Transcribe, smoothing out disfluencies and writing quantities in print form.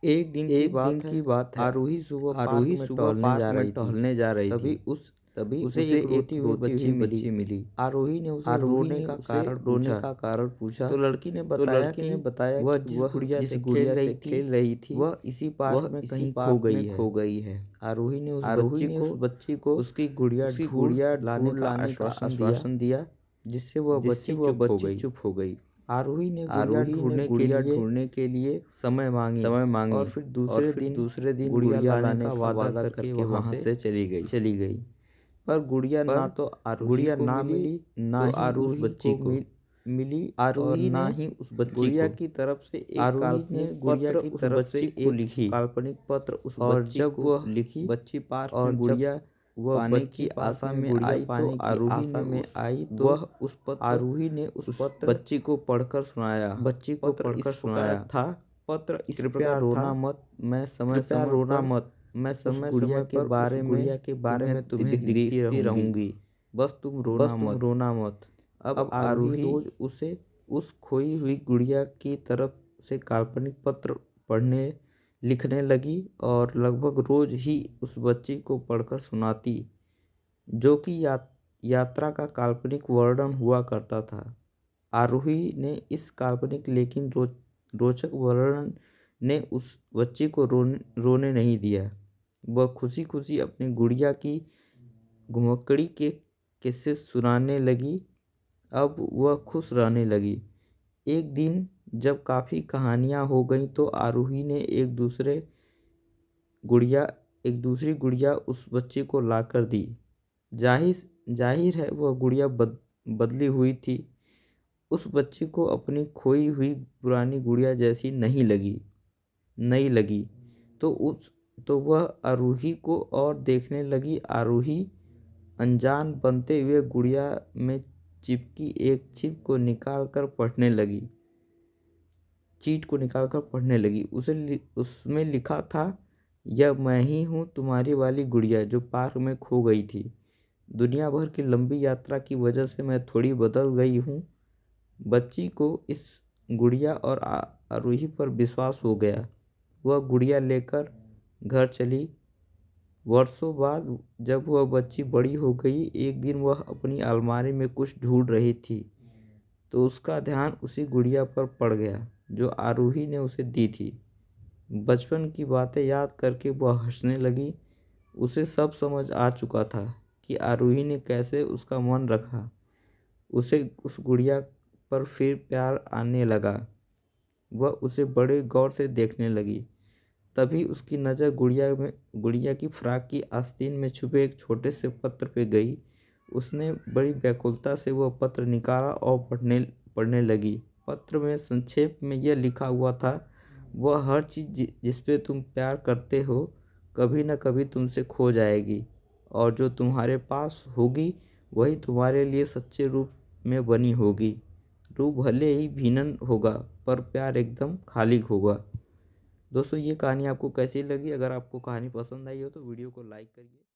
एक दिन की बात है। आरोही सुबह आरोही सुबह पार्क में टहलने जा रही तभी थी। उस तभी उसे उसे एक रोती एक हुई रोती हुई बच्ची मिली। आरोही ने उसे आरोही ने उसे रोने का कारण पूछा तो लड़की ने तो बताया लड़की कि ने बताया वह कि जिस वह गुड़िया जिस से गुड़िया से खेल रही थी वह इसी पार्क में इसी कहीं खो पार्क गई में है। खो गई है। आरोही ने आरोही ने उस बच्ची को उसकी गुड़िया उसकी ढूंढ गुड़िया लाने ढूंढ का लाने का आश्वासन दिया, जिससे वह जिससे वह बच्ची चुप हो गई। आरोही ने आरोही ने गुड़िया ढूंढने के लिए समय मांगी समय मांगी और फिर दूसरे दिन गुड़िया लाने का का वादा वादा करके करके वहां से चली गई। पर गुड़िया ना तो आरोही गुड़िया को ना मिली, मिली, ना तो ही उस आरोही बच्ची को मिली और आरोही ना ने ही उस बच्ची गुड़िया को। की तरफ से एक आरोही ने काल्पनिक गुड़िया पत्र की उस तरफ से बच्ची को एक लिखी काल्पनिक पत्र उस और बच्ची जब को वह लिखी बच्ची पार्क और में जब गुड़िया वह पाने बच्ची की पार्क आशा में में गुड़िया आई तो पाने की आरोही आशा ने में उस आई तो वह उस पत्र आरोही ने उस बच्ची को पढ़कर सुनाया। बच्ची को पत्र पढ़कर इस प्रकार सुनाया। था पत्र इस कृपया प्रकार था, रोना मत, मैं समय कृपया समय रोना पर मत, मैं उस समय गुड़िया समय के पर उस बारे गुड़िया के बारे में तुम्हें दिखती रहूंगी। बस तुम रोना मत। अब आरोही रोज उसे उस खोई हुई गुड़िया की तरफ से काल्पनिक पत्र लिखने लगी और लगभग रोज ही उस बच्ची को पढ़कर सुनाती, जो कि यात्रा का काल्पनिक वर्णन हुआ करता था। आरोही ने इस काल्पनिक लेकिन रोचक वर्णन ने उस बच्ची को रोने नहीं दिया। वह खुशी खुशी अपनी गुड़िया की घुमक्कड़ी के किस्से सुनाने लगी। अब वह खुश रहने लगी। एक दिन जब काफ़ी कहानियाँ हो गईं तो आरोही ने एक दूसरी गुड़िया उस बच्चे को लाकर दी। जाहिर है वह गुड़िया बदली हुई थी। उस बच्चे को अपनी खोई हुई पुरानी गुड़िया जैसी नहीं लगी तो वह आरोही को और देखने लगी। आरोही अनजान बनते हुए गुड़िया में चिपकी एक चीट को निकालकर पढ़ने लगी। उसमें लिखा था, यह मैं ही हूँ, तुम्हारी वाली गुड़िया जो पार्क में खो गई थी। दुनिया भर की लंबी यात्रा की वजह से मैं थोड़ी बदल गई हूँ। बच्ची को इस गुड़िया और आरोही पर विश्वास हो गया। वह गुड़िया लेकर घर चली। वर्षों बाद जब वह बच्ची बड़ी हो गई, एक दिन वह अपनी अलमारी में कुछ ढूंढ रही थी तो उसका ध्यान उसी गुड़िया पर पड़ गया जो आरोही ने उसे दी थी। बचपन की बातें याद करके वह हंसने लगी। उसे सब समझ आ चुका था कि आरोही ने कैसे उसका मन रखा। उसे उस गुड़िया पर फिर प्यार आने लगा। वह उसे बड़े गौर से देखने लगी। तभी उसकी नज़र गुड़िया की फ्रॉक की आस्तीन में छुपे एक छोटे से पत्र पे गई। उसने बड़ी व्याकुलता से वह पत्र निकाला और पढ़ने लगी। पत्र में संक्षेप में यह लिखा हुआ था, वह हर चीज़ जिस पे तुम प्यार करते हो कभी न कभी तुमसे खो जाएगी और जो तुम्हारे पास होगी वही तुम्हारे लिए सच्चे रूप में बनी होगी। रूप भले ही भिन्न होगा पर प्यार एकदम खालिक होगा। दोस्तों, ये कहानी आपको कैसी लगी? अगर आपको कहानी पसंद आई हो तो वीडियो को लाइक करिए।